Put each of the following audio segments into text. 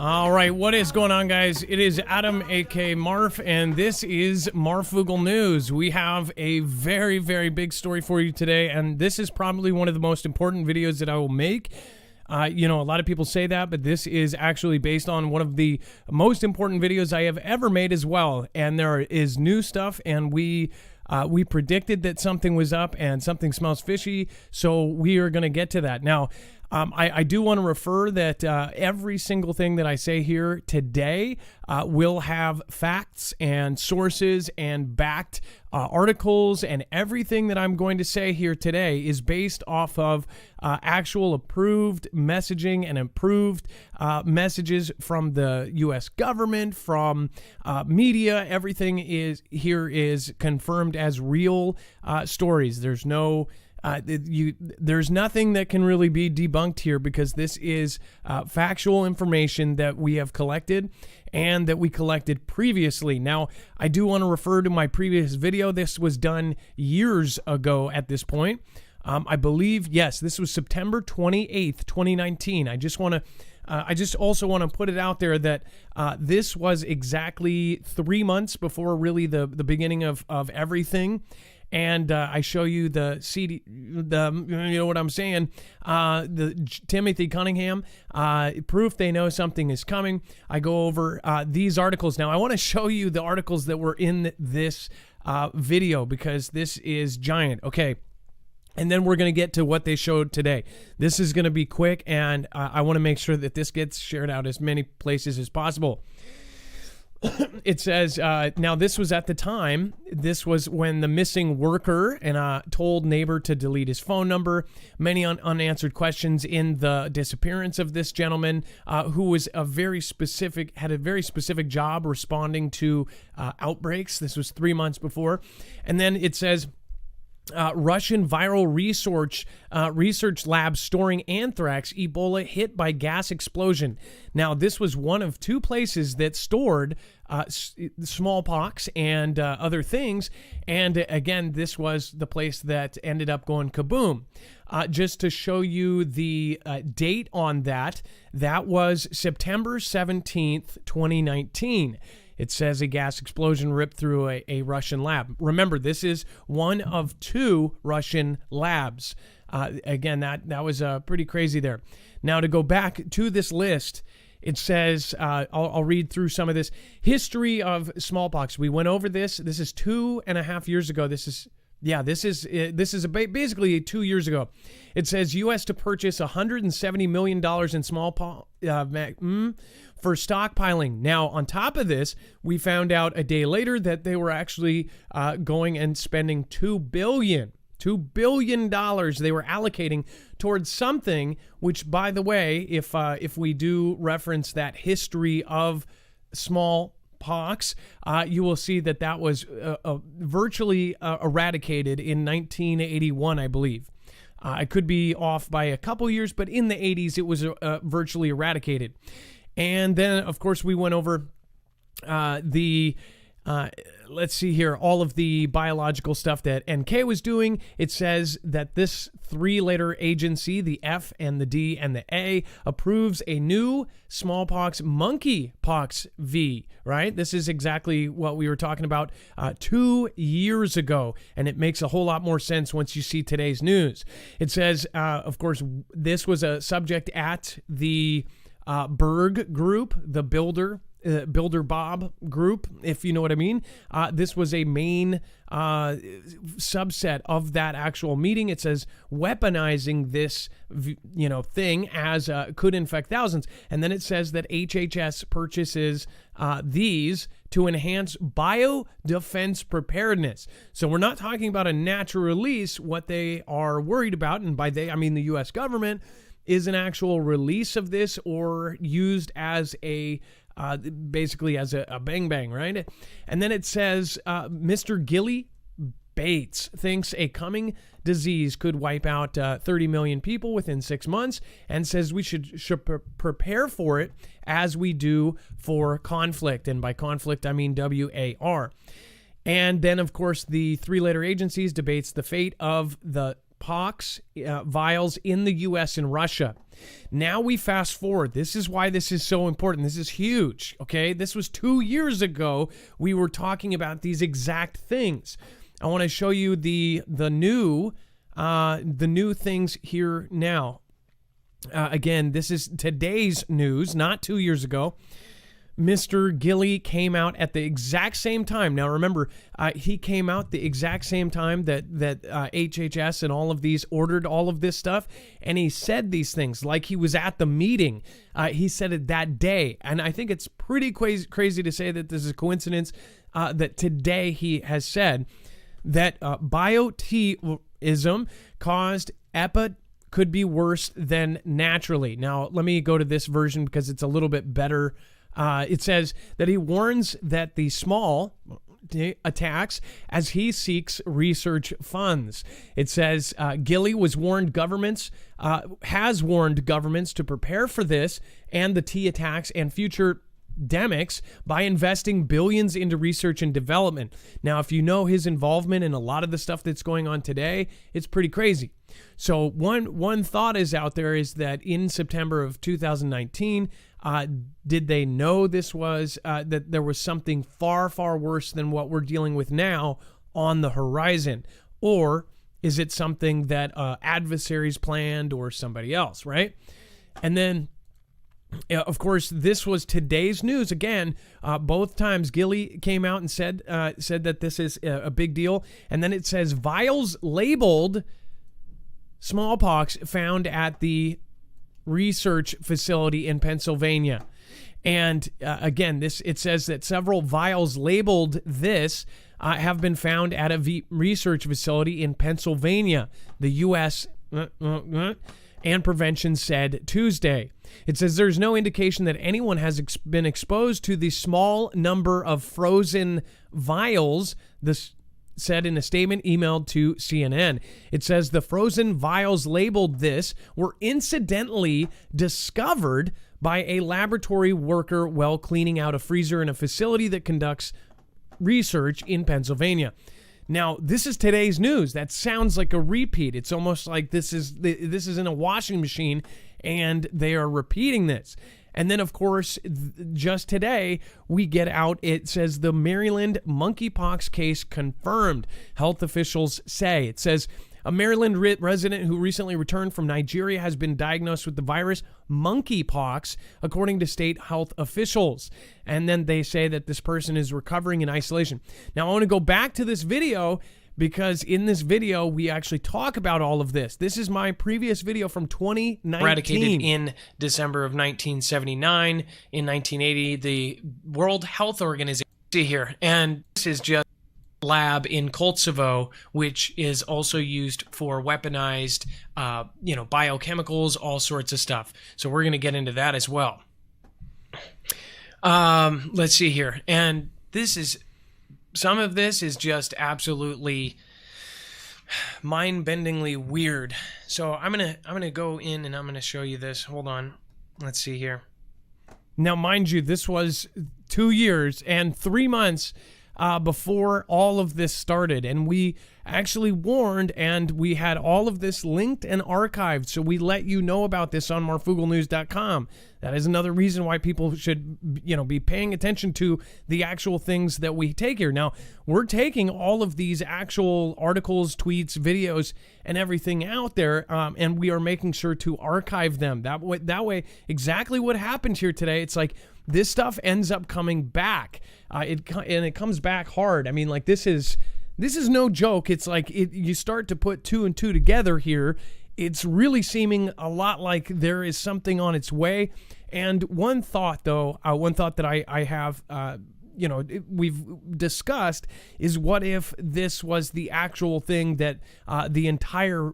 All right, what is going on, guys? It is Adam, aka Marf, and this is Marfoogle News. We have a very, very big story for you today, and this is probably one of the most important videos that I will make. A lot of people say that, but this is actually based on one of the most important videos I have ever made as well. And there is new stuff, and we predicted that something was up and something smells fishy, so we are going to get to that. Now, I do want to refer that every single thing that I say here today will have facts and sources and backed articles, and everything that I'm going to say here today is based off of actual approved messaging and approved messages from the U.S. government, from media. Everything is confirmed as real stories. There's no there's nothing that can really be debunked here, because this is factual information that we have collected and that we collected previously. Now, I do want to refer to my previous video. This was done years ago at this point. I believe, yes, this was September 28th, 2019. I just also want to put it out there that this was exactly 3 months before really the beginning of everything. And I show you the CD, you know what I'm saying, the Timothy Cunningham, proof they know something is coming. I go over these articles. Now, I want to show you the articles that were in this video, because this is giant. Okay. And then we're going to get to what they showed today. This is going to be quick, and I want to make sure that this gets shared out as many places as possible. It says, now this was at the time, this was when the missing worker and told neighbor to delete his phone number. Many unanswered questions in the disappearance of this gentleman, who was had a very specific job responding to outbreaks. This was 3 months before. And then it says, Russian viral research lab storing anthrax Ebola hit by gas explosion. Now, this was one of two places that stored smallpox and other things. And again, this was the place that ended up going kaboom. Just to show you the date on that, that was September 17th, 2019. It says a gas explosion ripped through a Russian lab. Remember, this is one of two Russian labs. Again, that was pretty crazy there. Now, to go back to this list, it says, I'll read through some of this. History of smallpox. We went over this. This is 2.5 years ago. This is basically 2 years ago. It says U.S. to purchase $170 million in smallpox for stockpiling. Now, on top of this, we found out a day later that they were actually going and spending $2 billion they were allocating towards something, which, by the way, if we do reference that history of smallpox, you will see that was virtually eradicated in 1981, I believe. I could be off by a couple years, but in the 80s, it was virtually eradicated. And then, of course, we went over let's see here, all of the biological stuff that NK was doing. It says that this three-letter agency, the F and the D and the A, approves a new smallpox monkeypox V, right? This is exactly what we were talking about 2 years ago, and it makes a whole lot more sense once you see today's news. It says, of course, this was a subject at the Berg group, the Builder Bob group, if you know what I mean. This was a main subset of that actual meeting. It says weaponizing this, thing as could infect thousands. And then it says that HHS purchases these to enhance biodefense preparedness. So we're not talking about a natural release. What they are worried about, and by they, I mean the U.S. government, is an actual release of this or used as basically as a bang, right? And then it says Mr. Gilly Bates thinks a coming disease could wipe out 30 million people within 6 months, and says we should prepare for it as we do for conflict. And by conflict, I mean WAR. And then, of course, the three-letter agencies debates the fate of the pox vials in the U.S. and Russia. Now we fast forward. This is why this is so important. This is huge, okay? This was 2 years ago. We were talking about these exact things. I want to show you the new things here now. Again, this is today's news, not 2 years ago. Mr. Gilley came out at the exact same time. Now, remember, he came out the exact same time that HHS and all of these ordered all of this stuff, and he said these things like he was at the meeting. He said it that day, and I think it's pretty crazy to say that this is a coincidence that today he has said that bioteism caused could be worse than naturally. Now, let me go to this version because it's a little bit better. It says that he warns that the small attacks as he seeks research funds. It says Gilley has warned governments to prepare for this and the T attacks and future demics by investing billions into research and development. Now, if you know his involvement in a lot of the stuff that's going on today, it's pretty crazy. So one thought is out there is that in September of 2019, did they know this was that there was something far, far worse than what we're dealing with now on the horizon? Or is it something that adversaries planned or somebody else, right? And then, of course, this was today's news. Again, both times Gilley came out and said that this is a big deal. And then it says vials labeled smallpox found at the research facility in Pennsylvania. And again, it says that several vials labeled this have been found at a research facility in Pennsylvania, the U.S. and Prevention said Tuesday. It says there's no indication that anyone has been exposed to the small number of frozen vials, this said in a statement emailed to CNN. It says the frozen vials labeled this were incidentally discovered by a laboratory worker while cleaning out a freezer in a facility that conducts research in Pennsylvania. Now, this is today's news. That sounds like a repeat. It's almost like this is in a washing machine and they are repeating this. And then, of course, just today, we get out, it says the Maryland monkeypox case confirmed, health officials say. It says a Maryland resident who recently returned from Nigeria has been diagnosed with the virus monkeypox, according to state health officials. And then they say that this person is recovering in isolation. Now, I want to go back to this video because in this video, we actually talk about all of this. This is my previous video from 2019. Eradicated in December of 1979. In 1980, the World Health Organization. See here. And this is just a lab in Kosovo, which is also used for weaponized, biochemicals, all sorts of stuff. So we're going to get into that as well. Let's see here. And some of this is just absolutely mind-bendingly weird. So I'm gonna go in and I'm gonna show you this. Hold on. Let's see here. Now, mind you, this was 2 years and 3 months before all of this started, and we actually warned, and we had all of this linked and archived, so we let you know about this on marfooglenews.com. That is another reason why people should, be paying attention to the actual things that we take here. Now, we're taking all of these actual articles, tweets, videos, and everything out there, and we are making sure to archive them. That way, exactly what happened here today, it's like this stuff ends up coming back, and it comes back hard. I mean, like, this is no joke. It's like you start to put two and two together here. It's really seeming a lot like there is something on its way. And one thought that I have, we've discussed is what if this was the actual thing that the entire,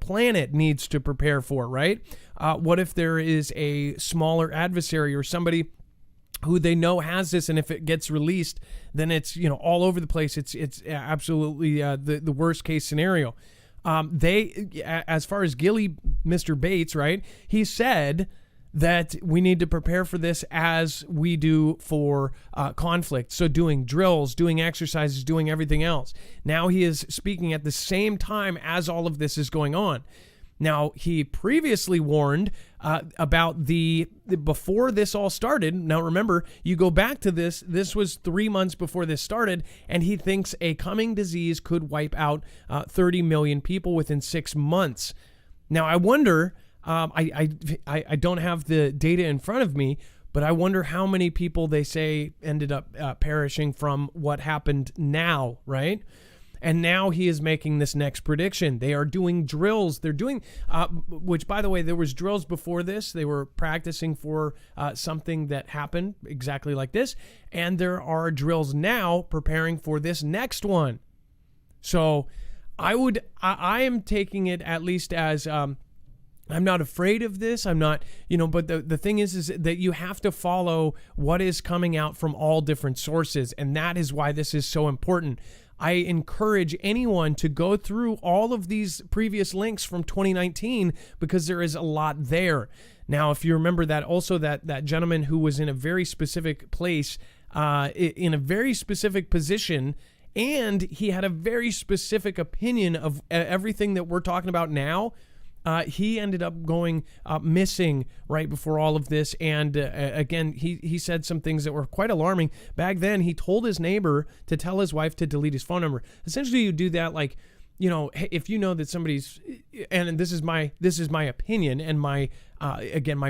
planet needs to prepare for, right? What if there is a smaller adversary or somebody who they know has this, and if it gets released, then it's all over the place. It's absolutely the worst case scenario. As far as Gilley, Mr. Bates, right? He said that we need to prepare for this as we do for conflict. So doing drills, doing exercises, doing everything else. Now he is speaking at the same time as all of this is going on. Now, he previously warned about before this all started. Now, remember, you go back to this was 3 months before this started, and he thinks a coming disease could wipe out 30 million people within 6 months. Now, I wonder, I don't have the data in front of me, but I wonder how many people they say ended up perishing from what happened now, right? And now he is making this next prediction. They are doing drills. They're doing, which, by the way, there was drills before this. They were practicing for something that happened exactly like this. And there are drills now preparing for this next one. So I am taking it at least as, I'm not afraid of this. I'm not, but the thing is that you have to follow what is coming out from all different sources. And that is why this is so important. I encourage anyone to go through all of these previous links from 2019 because there is a lot there. Now, if you remember that gentleman who was in a very specific place, in a very specific position, and he had a very specific opinion of everything that we're talking about now, he ended up going missing right before all of this. And again, he said some things that were quite alarming. Back then, he told his neighbor to tell his wife to delete his phone number. Essentially, you do that like, if you know that somebody's, and this is my opinion, and my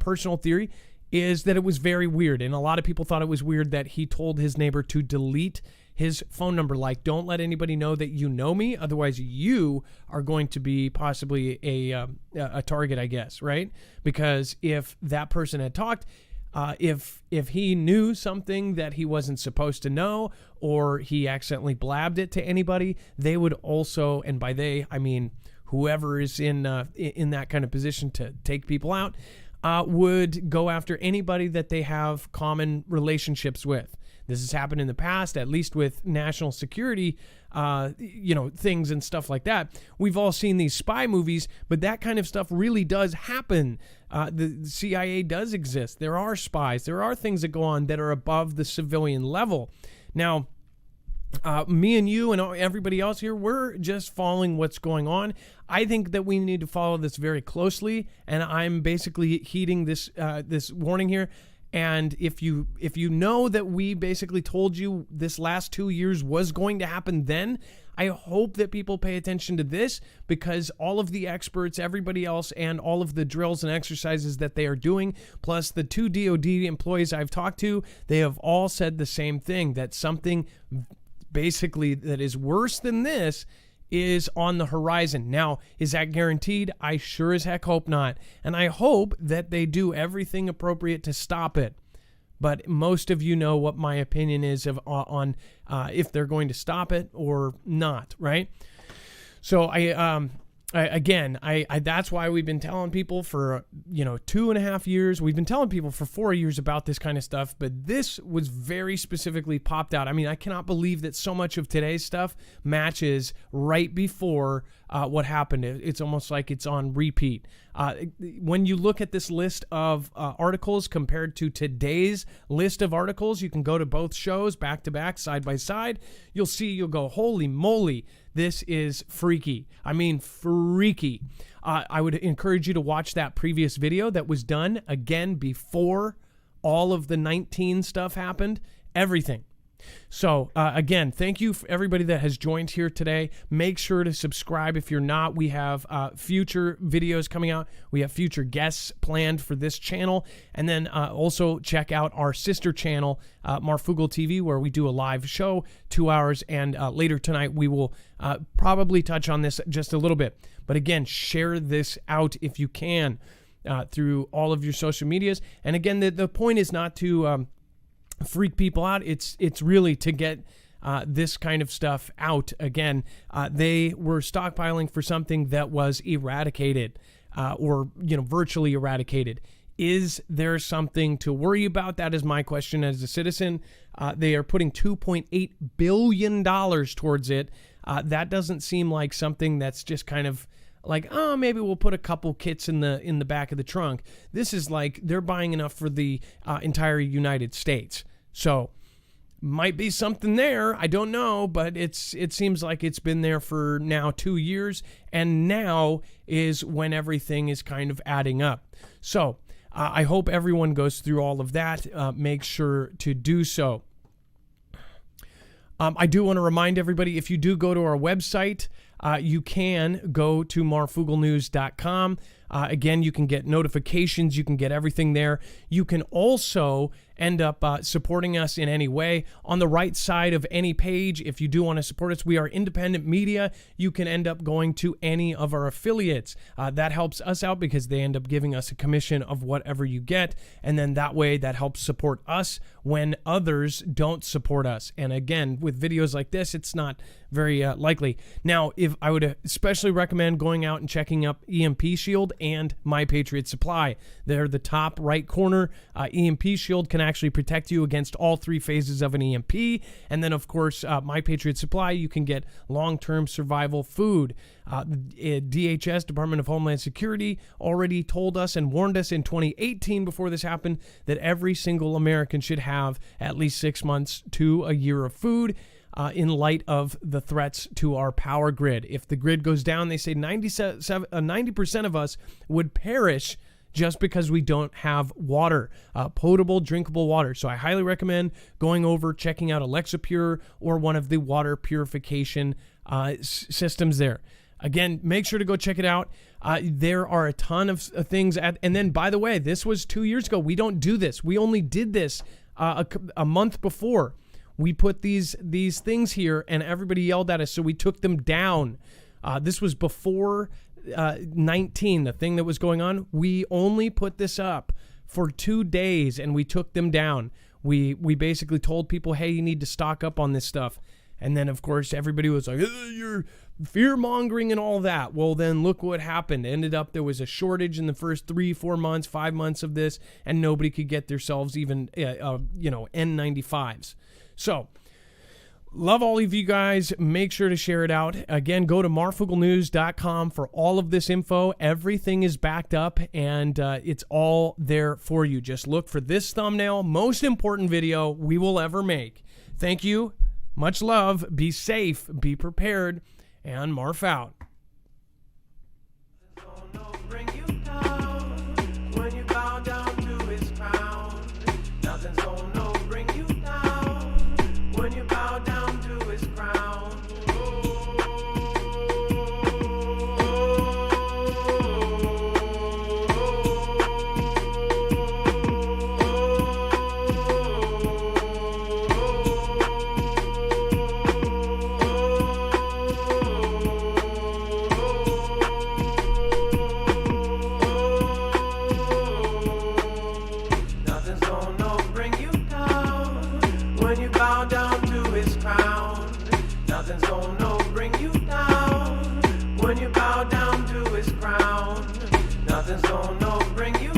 personal theory is that it was very weird. And a lot of people thought it was weird that he told his neighbor to delete his phone number. Like, don't let anybody know that you know me, otherwise you are going to be possibly a target, I guess, right? Because if that person had talked, if he knew something that he wasn't supposed to know, or he accidentally blabbed it to anybody, they would also, and by they I mean whoever is in that kind of position to take people out, would go after anybody that they have common relationships with. This has happened in the past, at least with national security, things and stuff like that. We've all seen these spy movies, but that kind of stuff really does happen. The CIA does exist. There are spies. There are things that go on that are above the civilian level. Now, me and you and everybody else here, we're just following what's going on. I think that we need to follow this very closely, and I'm basically heeding this warning here. And if you know that we basically told you this last 2 years was going to happen then, I hope that people pay attention to this, because all of the experts, everybody else, and all of the drills and exercises that they are doing, plus the 2 DOD employees I've talked to, they have all said the same thing, that something basically that is worse than this is on the horizon. Now, is that guaranteed? I sure as heck hope not. And I hope that they do everything appropriate to stop it. But most of you know what my opinion is on if they're going to stop it or not, right? So that's why we've been telling people for 2.5 years. We've been telling people for 4 years about this kind of stuff, but this was very specifically popped out. I mean, I cannot believe that so much of today's stuff matches right before what happened. It's almost like it's on repeat. When you look at this list of articles compared to today's list of articles, you can go to both shows back to back, side by side. You'll go, holy moly, this is freaky. I mean, freaky. I would encourage you to watch that previous video that was done again before all of the 19 stuff happened, everything. So again, thank you for everybody that has joined here today. Make sure to subscribe if you're not. We have future videos coming out. We have future guests planned for this channel. And then also check out our sister channel, Marfoogle TV, where we do a live show, 2 hours. And later tonight, we will probably touch on this just a little bit. But again, share this out if you can through all of your social medias. And again, the point is not to freak people out. It's really to get this kind of stuff out. Again, they were stockpiling for something that was eradicated or virtually eradicated. Is there something to worry about? That is my question as a citizen. They are putting $2.8 billion towards it. That doesn't seem like something that's just kind of like, oh, maybe we'll put a couple kits in the back of the trunk. This is like they're buying enough for the entire United States. So Might be something there. I don't know, but it seems like it's been there for now 2 years, and now is when everything is kind of adding up. So I hope everyone goes through all of that. Make sure to do so. I do want to remind everybody, if you do go to our website, you can go to marfooglenews.com. Again, you can get notifications. You can get everything there. You can also end up supporting us in any way. On the right side of any page, if you do want to support us, we are independent media. You can end up going to any of our affiliates. That helps us out because they end up giving us a commission of whatever you get. And then that way, that helps support us when others don't support us. And again, with videos like this, it's not very likely. Now, if I would especially recommend going out and checking up EMP Shield and My Patriot Supply. They're the top right corner. EMP Shield can actually protect you against all 3 phases of an EMP. And then, of course, My Patriot Supply, you can get long-term survival food. DHS, Department of Homeland Security, already told us and warned us in 2018 before this happened that every single American should have at least 6 months to a year of food. In light of the threats to our power grid. If the grid goes down, they say 90% of us would perish just because we don't have water, potable, drinkable water. So I highly recommend going over, checking out Alexapure or one of the water purification systems there. Again, make sure to go check it out. There are a ton of things. And then, by the way, this was 2 years ago. We don't do this. We only did this a month before. We put these things here, and everybody yelled at us, so we took them down. This was before 19, the thing that was going on. We only put this up for 2 days, and we took them down. We basically told people, hey, you need to stock up on this stuff. And then, of course, everybody was like, you're fear-mongering and all that. Well, then look what happened. It ended up there was a shortage in the first 3, 4 months, 5 months of this, and nobody could get themselves even, N95s. So, love all of you guys. Make sure to share it out. Again, go to marfooglenews.com for all of this info. Everything is backed up, and it's all there for you. Just look for this thumbnail. Most important video we will ever make. Thank you. Much love. Be safe. Be prepared. And Marf out. When you bow down to his crown, nothing's gonna bring you